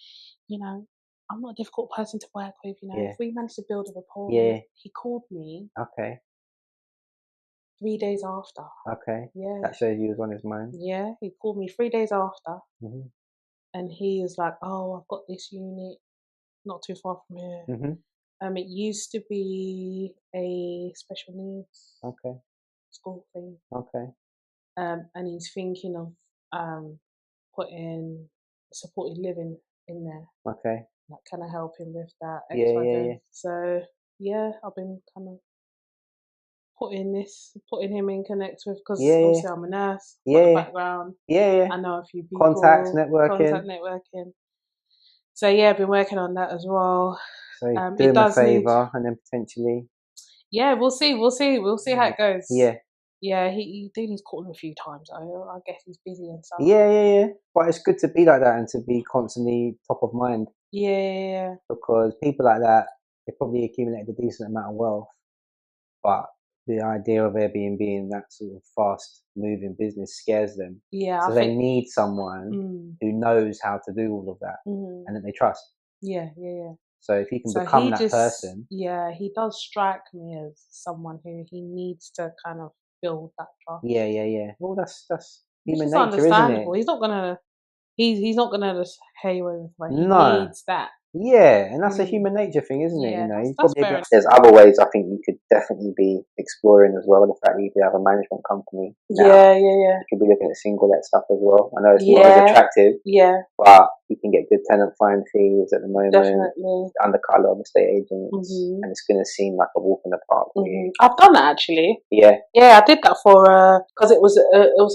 You know, I'm not a difficult person to work with. You know, if we manage to build a rapport, he called me. Okay. 3 days after. Okay. Yeah. That shows he was on his mind. Yeah, he called me 3 days after, and he was like, "Oh, I've got this unit not too far from here. It used to be a special needs school thing. Okay. And he's thinking of putting supported living in there. Okay. Like, can I help him with that? Yeah. So yeah, I've been kind of putting him in connect with, because Yeah, obviously I'm a nurse. Yeah, The background. yeah. I know a few people. Contacts, networking. Contact networking. So yeah, I've been working on that as well. So do him a favour, and then potentially. Yeah, we'll see how it goes. Yeah. Yeah, he's called him a few times. I guess he's busy and stuff. Yeah. But it's good to be like that and to be constantly top of mind. Yeah. Because people like that, they probably accumulated a decent amount of wealth, but the idea of Airbnb and that sort of fast moving business scares them. Yeah. So they need someone who knows how to do all of that and that they trust. Yeah. So if you can become that person. Yeah, he does strike me as someone who he needs to kind of build that trust. Yeah. Well, that's human It's nature, understandable. isn't it? He's not gonna just hey with him. He needs that. Yeah, and that's a human nature thing, isn't it? Yeah, You know, that's fair enough. there's other ways I think you could definitely be exploring as well. The fact that you do have a management company. Yeah. You could be looking at single-let stuff as well. I know it's not as attractive. Yeah. But you can get good tenant find fees at the moment. Definitely. Undercut a lot of estate agents, and it's going to seem like a walk in the park for you. I've done that actually. Yeah. Yeah, I did that for because it was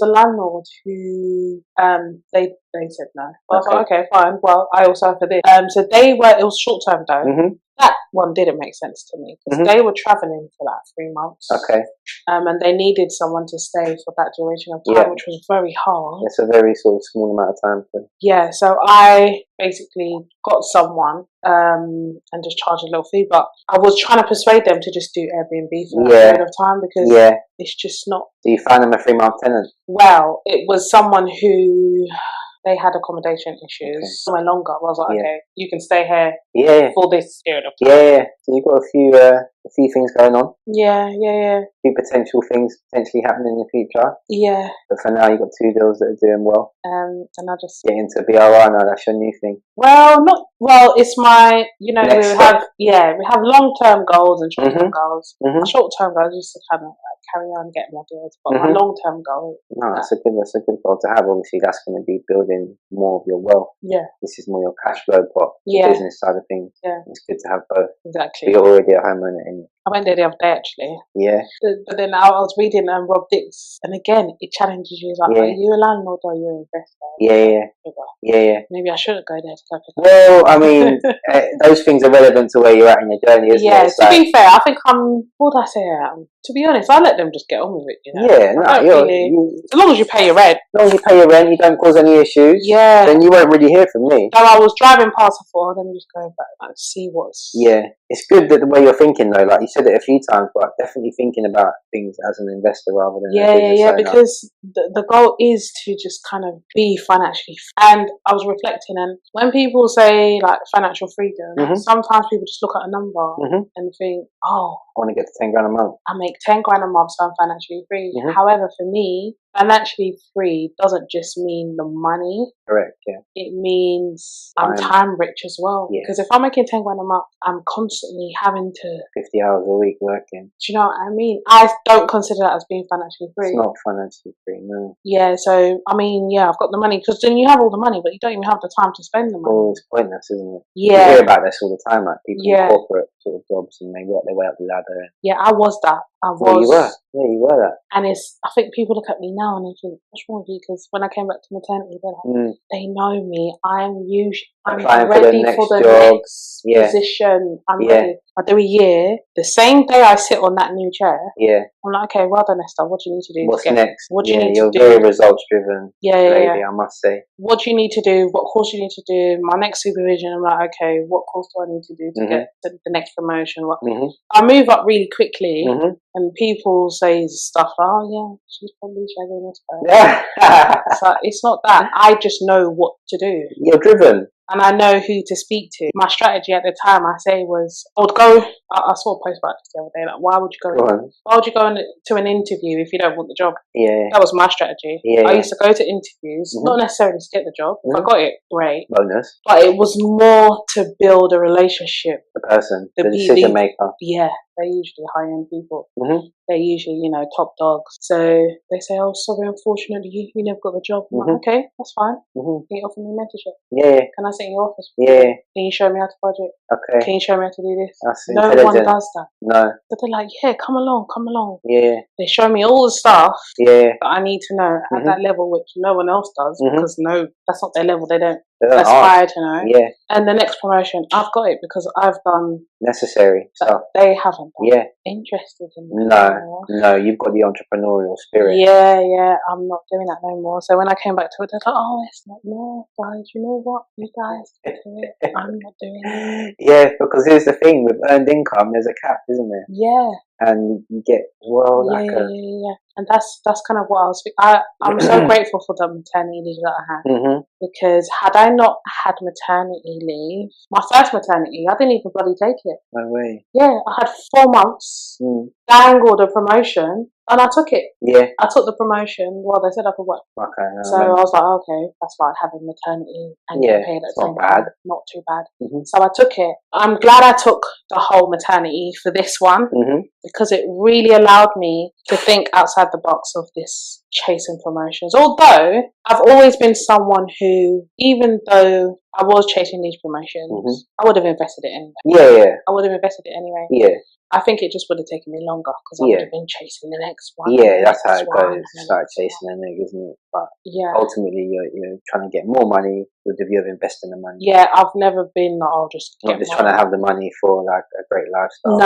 a landlord who they said no. I was like, okay, fine. Well, I also have for this. So it was short term though. That one didn't make sense to me because they were traveling for like 3 months. Okay. And they needed someone to stay for that duration of time, which was very hard. It's a very sort of small amount of time. Yeah, so I basically got someone and just charged a little fee, but I was trying to persuade them to just do Airbnb for that period of time because it's just not. So you found them a 3-month tenant? Well, it was someone who they had accommodation issues somewhere longer. I was like, okay, you can stay here for this period of time. Yeah. So you've got a few things going on. Yeah. A few potential things potentially happening in the future. Yeah. But for now, you've got 2 deals that are doing well. And I just get into BRI now. That's your new thing. It's my, we have long-term goals and short-term goals. Short-term goals just to kind of carry on, get more deals. But my long-term goal. No, that's a good goal to have. Obviously, that's going to be building more of your wealth. Yeah. This is more your cash flow pot, the business side of things. Yeah. It's good to have both. Exactly. But you're already a homeowner, ain't you? I went there the other day actually. Yeah. But then I was reading Rob Dix, and again it challenges you like, are you a landlord or are you an investor? Yeah. Maybe I shouldn't go there to go pick up. Well, I mean, those things are relevant to where you're at in your journey, isn't it? To be fair, I think what would I say? To be honest, I let them just get on with it. As long as you pay your rent. As long as you pay your rent, you don't cause any issues. Yeah. Then you won't really hear from me. So I was driving past, I thought, let me just go back and see what's. Yeah. It's good that the way you're thinking though, like you said it a few times, but definitely thinking about things as an investor rather than a business owner. Because the goal is to just kind of be financially and I was reflecting, and when people say like financial freedom, sometimes people just look at a number and think, oh, I want to get to 10 grand a month. I make 10 grand a month, so I'm financially free. However, for me, financially free doesn't just mean the money. Correct, yeah. It means I'm time rich as well. Because if I'm making 10 grand a month, I'm constantly having to 50 hours a week working. Do you know what I mean? I don't consider that as being financially free. It's not financially free, no. Yeah, so I mean, I've got the money because then you have all the money, but you don't even have the time to spend the money. Oh, it's pointless, isn't it? Yeah. You hear about this all the time, like people in corporate sort of jobs and they work their way up the ladder. Yeah, I was that. Well, you were. Yeah, you were that. And I think people look at me now and they think, what's wrong with you? Because when I came back to maternity, they know me. I'm ready for the next position. I'm ready. I do a year. The same day I sit on that new chair, I'm like, okay, well done, Esther. What do you need to do? What's next? What do you need to do? You're very results driven. Lady, I must say. What do you need to do? What course do you need to do? My next supervision, I'm like, okay, what course do I need to do to get the next promotion? I move up really quickly, and people say stuff like, oh yeah, she's probably shagging this person. So it's not that. I just know what to do. You're driven. And I know who to speak to. My strategy at the time, I say, was I would go. I saw a post about this the other day. Like, why would you go to an interview if you don't want the job? Yeah, that was my strategy. I used to go to interviews, not necessarily to get the job. If I got it, great, bonus. But it was more to build a relationship. The person, the decision maker. Yeah, they're usually high-end people. They're usually, you know, top dogs. So they say, oh, sorry, unfortunately, you never got the job. I'm like, okay, that's fine. Can you offer me a mentorship? Yeah. Can I sit in your office? Yeah. Can you show me how to budget? Okay. Can you show me how to do this? That's no one does that. No. But they're like, yeah, come along. Yeah. They show me all the stuff that I need to know at that level, which no one else does, because that's not their level. They don't aspire to know. Yeah. And the next promotion, I've got it because I've done necessary stuff. They haven't done. Yeah. Interested in No, you've got the entrepreneurial spirit. Yeah, I'm not doing that no more. So when I came back to it, they're like, oh, it's like, no, guys, you know what? You guys do it. I'm not doing it. Yeah, because here's the thing, with earned income, there's a cap, isn't there? Yeah. And you get, yeah. And that's kind of what I was thinking. I'm so grateful for the maternity leave that I had. Because had I not had maternity leave, my first maternity, I didn't even bloody take it. No way. Yeah, I had 4 months, dangled a promotion, and I took it. Yeah. I took the promotion. Well, they said I could work. Okay. So I was like, okay, that's like having maternity and getting paid at the same time. Not too bad. So I took it. I'm glad I took the whole maternity for this one because it really allowed me to think outside the box of this chasing promotions. Although I've always been someone who, even though I was chasing these promotions, I would have invested it anyway. Yeah. I would have invested it anyway. Yeah. I think it just would have taken me longer because I would have been chasing the next one. Yeah, that's how it goes. It's like chasing a nigga, isn't it? But ultimately, you're trying to get more money with the view of investing the money. Yeah, I've never been like, I'll just not just trying to have the money for like a great lifestyle.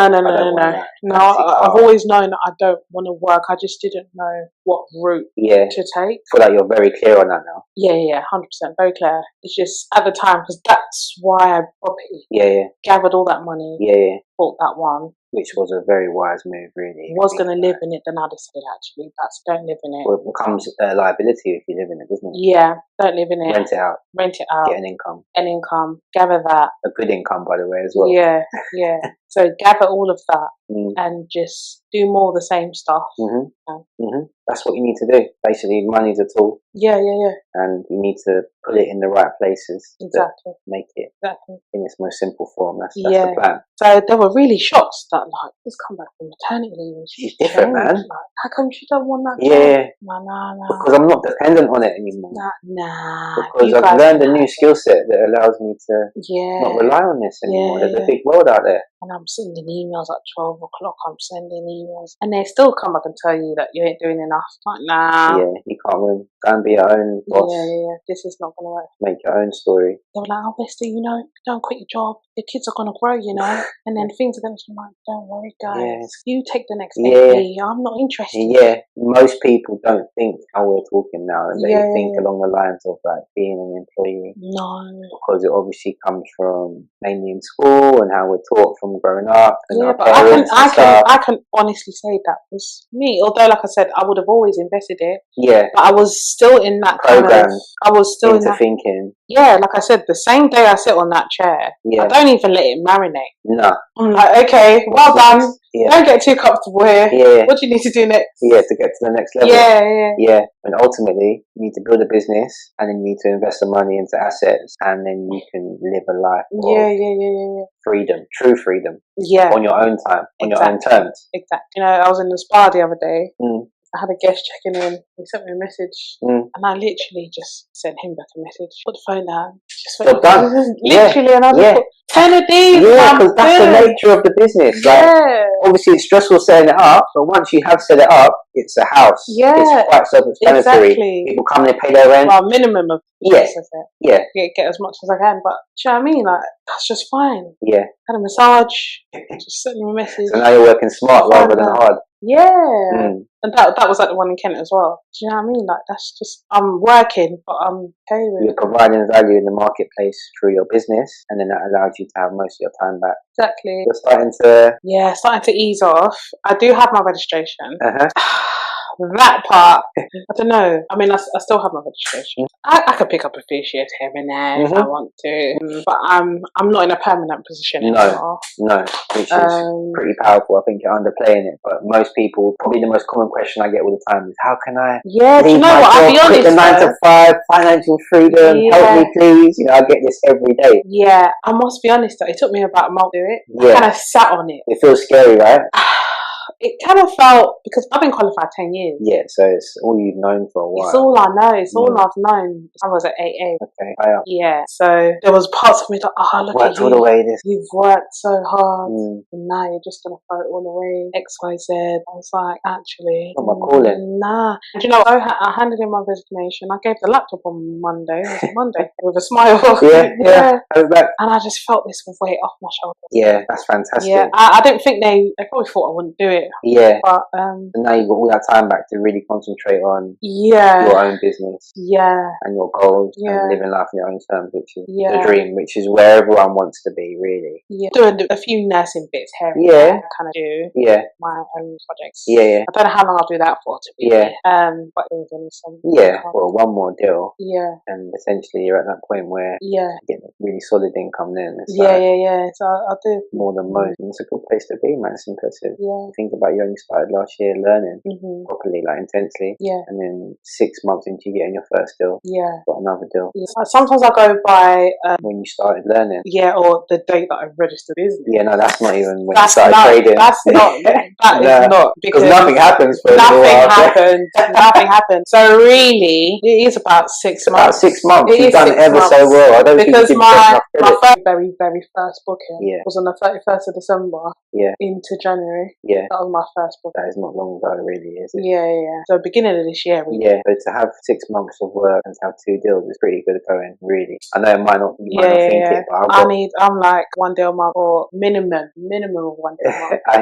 No. I've always known that I don't want to work. I just didn't know what route to take. I feel like you're very clear on that now. Yeah, 100%, very clear. It's just at the time because that's why I property. Gathered all that money. Bought that one. Which was a very wise move, really. I was going to live in it, then I decided actually, don't live in it. Well, it becomes a liability if you live in it, doesn't it? Yeah, don't live in it. Rent it out. Get an income. Gather that. A good income, by the way, as well. Yeah. So gather all of that and just do more of the same stuff. That's what you need to do. Basically, money's a tool. Yeah. And you need to put it in the right places. Exactly. Make it in its most simple form. That's the plan. So they were really shocked that just come back from maternity leave. She's different, man. Like, how come she don't want that? Yeah. No. Because I'm not dependent on it anymore. Nah. Because I've learned a new skill set that allows me to not rely on this anymore. There's a big world out there. And I'm sending emails at 12 o'clock. I'm sending emails. And they still come back and tell you that you ain't doing enough. Like, nah. Yeah, you can't win. Go and be your own boss. Yeah. This is not going to work. Make your own story. They were like, oh, Bestie, don't quit your job. Your kids are going to grow, And then things are going to be like, don't worry, guys. You take the next AP. I'm not interested. Yeah. Most people don't think how we're talking now. And they think along the lines of like being an employee. No. Because it obviously comes from mainly in school and how we're taught from growing up. And yeah, our but parents I can honestly say that was me. Although, like I said, I would have always invested it. Yeah. But I was still in that program. I was still into thinking. Yeah, like I said, the same day I sit on that chair, I don't even let it marinate. No. I'm like, okay, well done. Yeah. Don't get too comfortable here. Yeah. What do you need to do next? Yeah, to get to the next level. Yeah. And ultimately, you need to build a business, and then you need to invest the money into assets, and then you can live a life of freedom, true freedom. Yeah. On your own time, on your own terms. Exactly. I was in the spa the other day. I had a guest checking in. He sent me a message, and I literally just sent him back a message. Put the phone down. Just went, done. Literally, and I just put 10 of these. Yeah, because that's the nature of the business. Like, obviously, it's stressful setting it up, but once you have set it up, it's a house. Yeah, it's quite self-explanatory. Exactly. People come and they pay their rent. Well, minimum of Yeah. Get as much as I can, but do you know what I mean? Like, that's just fine. Yeah. Had a massage. Just sent me a message. So now you're working smart rather than hard. Yeah. And that was at the one in Kent as well. Do you know what I mean? Like, that's just, I'm working, but I'm okay with it. You're providing value in the marketplace through your business, and then that allows you to have most of your time back. Exactly. You're starting to... Yeah, starting to ease off. I do have my registration. that part, I don't know. I mean, I still have my registration. I could pick up a few shifts here and there if I want to, but I'm not in a permanent position anymore. No, which is pretty powerful. I think you're underplaying it, but most people, probably the most common question I get all the time is, how can I do you know my what? job, I'll be honest, quit the 9 to 5, financial freedom, help me please. You know, I get this every day. Yeah, I must be honest though, it took me about a month to do it. I kind of sat on it. It feels scary, right? It kind of felt, because I've been qualified 10 years. Yeah, so it's all you've known for a while. It's all I know. It's all I've known. I was at 8A. Okay, high up. Yeah, so there was parts of me that, look at you. All the way this. You've worked so hard, and now you're just going to throw it all away. X, Y, Z. I was like, actually, not my calling. Nah. And you know, I handed in my resignation. I gave the laptop on Monday. It was Monday with a smile. Yeah. And I just felt this weight off my shoulders. Yeah, that's fantastic. Yeah, I didn't think they probably thought I wouldn't do it. Yeah. But and now you've got all that time back to really concentrate on your own business. Yeah. And your goals and living life on your own terms, which is the dream, which is where everyone wants to be, really. Yeah. Doing a few nursing bits here and there, I kind of do my own projects. Yeah. I don't know how long I'll do that for, to be honest. But some well, one more deal. Yeah. And essentially you're at that point where you get a really solid income then. It's So I'll do more than most. And it's a good place to be, man. It's impressive. Yeah. Think about you only started last year learning properly, like intensely. Yeah. And then 6 months into you getting your first deal. Yeah. Got another deal. Yeah. Sometimes I go by when you started learning. Yeah, or the date that I registered business. Yeah, no, that's not even when you started trading. That's not. That is not, because nothing happens for nothing happened. So really, it is about 6 months. About 6 months. You've done ever so well. I don't because my very first booking was on the 31st of December. Yeah. Into January. Yeah. That was my first booking. That is not long ago, really, is it? Yeah. So beginning of this year. Really. Yeah. But to have 6 months of work and to have 2 deals is pretty good going. Really. I know it might not. You might not think it, but I'm like 1 deal a month or minimum of 1 deal a month. I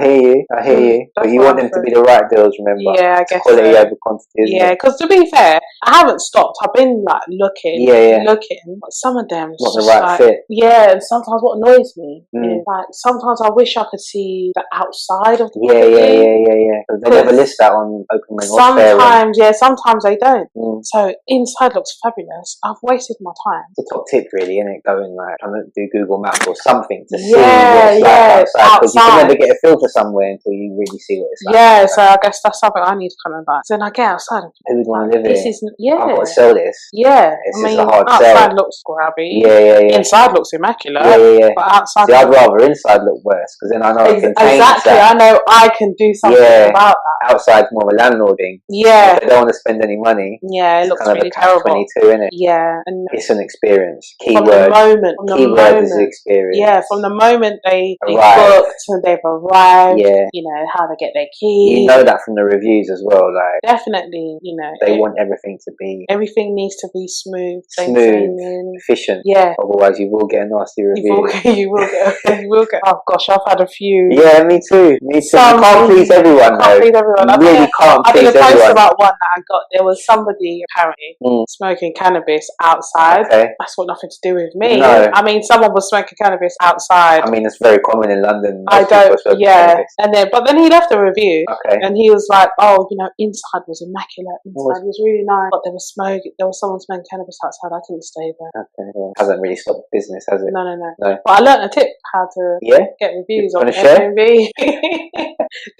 hear you. But you want them to be the right deals, remember? Yeah, I guess quality over quantity. Yeah, because to be fair, I haven't stopped. I've been like looking. But some of them not the right fit. Yeah, and sometimes what annoys me is like sometimes I wish I could see the outside of the property. Yeah. They never list that on OpenRent. Sometimes they don't. So inside looks fabulous. I've wasted my time. It's a top tip, really, isn't it? Going like trying to do Google Maps or something to see what's like outside. Because you can never get a feel for somewhere until you really see what it's like. Yeah, so I guess that's something I need to kind of like. So then I get outside. Who would want to live here? I've got to sell this. Yeah, This is a hard sell. Outside looks grabby. Yeah. Inside looks immaculate. But outside. See, I'd rather inside look worse because then I know I can change that. I know I can do something about that. Outside's more of a landlord thing. Yeah. If they don't want to spend any money. Yeah, it looks kind really of a terrible. 22, isn't it? Yeah, and it's an experience. From the moment is experience. Yeah, from the moment they booked and they've arrived. Yeah. You know how they get their keys. You know that from the reviews as well. Like definitely, you know they want everything to be. Everything needs to be smooth, efficient. Yeah. Otherwise, you will get a nasty review. You will get. Oh gosh, I've had a few. Yeah, me too. You can't please everyone. You really can't I please did a post everyone. about one that I got. There was somebody apparently smoking cannabis outside. Okay. That's got nothing to do with me. No. I mean, someone was smoking cannabis outside. I mean, it's very common in London. But then he left a review. Okay. And he was like, "Oh, you know, inside was immaculate. Inside was really nice, but there was smoke. There was someone smoking cannabis outside. I couldn't stay there." Okay. Well, hasn't really stopped business, has it? No. But I learned a tip how to get reviews on Airbnb.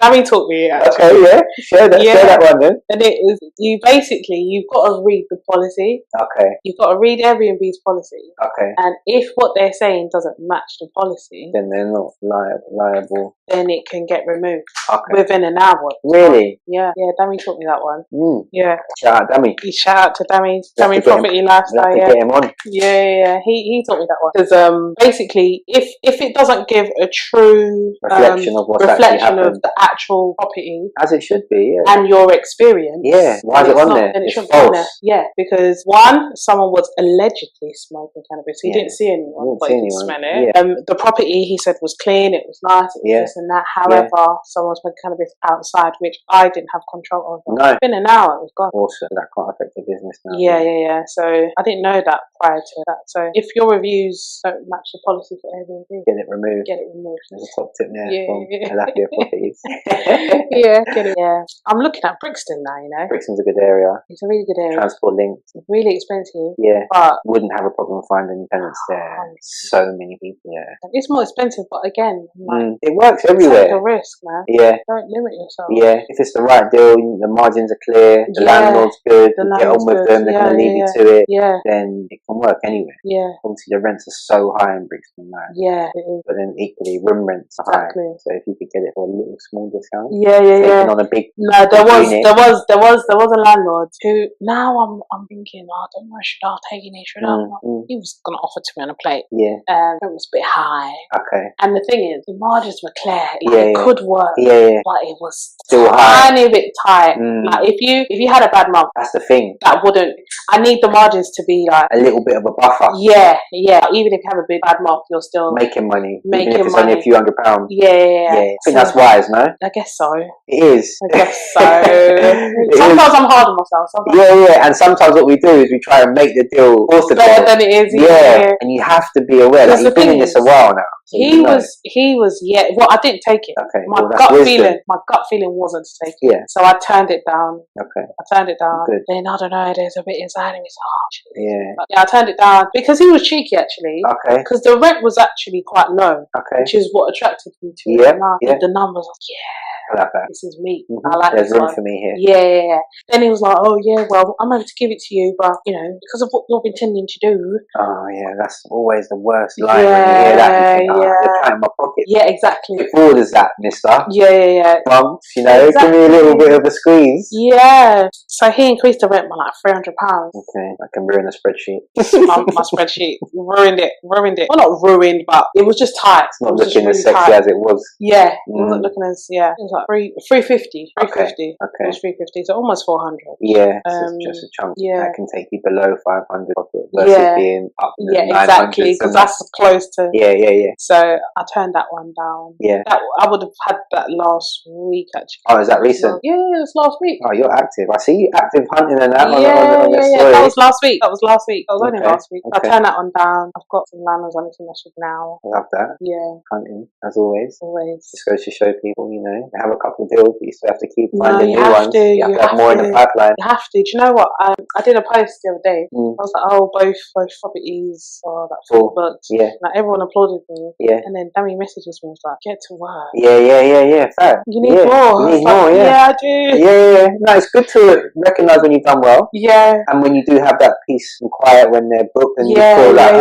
Dammy taught me it, actually. Okay, share that one then. And it was you've got to read the policy. Okay. You've got to read Airbnb's policy. Okay. And if what they're saying doesn't match the policy, then they're not liable. Then it can get removed within an hour. Really? Yeah. Dammy taught me that one. Yeah. Shout out Dammy. Shout out to Dammy Property Lifestyle. Get him on. Yeah. He taught me that one. Because basically, if it doesn't give a true reflection of what's actually happened, the actual property, as it should be, and your experience, why is it on there? Then it shouldn't be on there. Yeah, because one, someone was allegedly smoking cannabis. He didn't see anyone, but he could smell it. Yeah. The property, he said, was clean. It was nice. It was this and that. However, someone smoking cannabis outside, which I didn't have control over. No, it's been an hour. It was gone. Also, that can't affect the business now. Yeah. So I didn't know that prior to that. So if your reviews don't match the policy for Airbnb, get it removed. Get it removed. There's a top tip there from Alafia Properties. Yeah, get it. Yeah, I'm looking at Brixton now. You know, Brixton's a good area. It's a really good area. Transport links. It's really expensive. Yeah, but wouldn't have a problem finding tenants there. So many people there. It's more expensive, but again, like, it works everywhere. Take a risk, man. Yeah. Don't limit yourself. Yeah, if it's the right deal, the margins are clear, the landlord's good, you get on with them, they're going to leave you to it, then it can work anywywhere. Yeah. Obviously, the rents are so high in Brixton, man. Yeah, it is. But then equally, room rents are high. So if you could get it for a little small discount, taking on a big there was a landlord who now I'm thinking, I don't know, should I take it? Should I? He was gonna offer to me on a plate. Yeah. It was a bit high. Okay. And the thing is, the margins were clear. Like, it could work. Yeah. But it was still tiny bit tight. Like if you had a bad month, that's the thing. That wouldn't. I need the margins to be like a little bit of a buffer. Yeah. Even if you have a big bad month, you're still making money. Even if it's only a few £100. Yeah. I think that's wise, no? I guess so. It is. I guess so. Sometimes I'm hard on myself. Yeah. And sometimes what we do is we try and make the deal better than it is. Yeah. And you have to be aware. Like, you've been in this a while now. So he was. Well, I didn't take it. Okay. My gut feeling wasn't to take it. Yeah. So I turned it down. Okay. I turned it down. Good. Then I don't know. There's a bit inside of me. Yeah. I turned it down because he was cheeky actually. Okay. Because the rent was actually quite low. Okay. Which is what attracted me to it. Yeah. The numbers. I love that. This is me. I like There's this room one. for me here. Yeah. Then he was like, "Oh yeah, well, I'm able to give it to you, but you know, because of what you're intending to do." Oh yeah, that's always the worst line. When you hear that, you think, they're trying my pocket. Yeah, exactly. If orders that, mister. Yeah. Bumps, you know, give me a little bit of a squeeze. Yeah. So he increased the rent by like £300. Okay, I can ruin a spreadsheet. my spreadsheet ruined it. Well, not ruined, but it was just tight. It's not looking as sexy as it was. Yeah, it wasn't looking as It was like 350. 350. Okay. It was 350, so almost 400. Yeah, so it's just a chunk. Yeah, that can take you below 500 pocket versus being up to 900. Exactly, because that's close to. Yeah. So I turned that one down. Yeah, I would have had that last week actually. Oh, is that recent? Yeah, it was last week. Oh, you're active. I see you active hunting and that. Yeah. That was last week. That was only last week. I turned that one down. I've got some landlords on it now. I love that. Yeah, hunting as always. Always. Just goes to show people, you know, they have a couple of deals, but you still have to keep finding new ones. You have to have more in the pipeline. You have to. Do you know what? I did a post the other day. I was like, oh, both properties are like full booked. Yeah. Like everyone applauded me. Yeah. And then Dammy messages me, was like, get to work. Yeah. Fair. You need more. You need more. Yeah, I do. Yeah. No, it's good to recognise when you've done well. Yeah. And when you do have that peace and quiet when they're booked, and you feel like,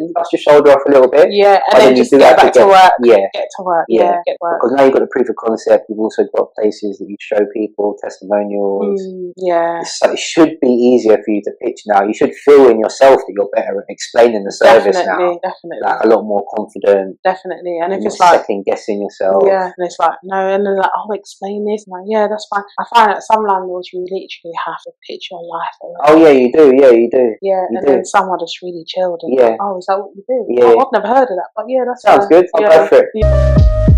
you dust your shoulder off a little bit. Yeah. And then just get back to work. Yeah. Get to work. Yeah. Get work. Because now you've got the proof of concept. You've also got places that you show people, testimonials. It should be easier for you to pitch now. You should feel in yourself that you're better at explaining the service now. Definitely. Like a lot more confident. Definitely. And if it's like second guessing yourself. Yeah. And it's like, no, and then like, I'll explain this. I'm like, yeah, that's fine. I find that some landlords you literally have to pitch your life around. Oh yeah, you do. Yeah, you do. Yeah, and then some are just really chilled and like, oh, is that what you do? Yeah. Oh, I've never heard of that. But yeah, that sounds good. I'll go for it. Yeah.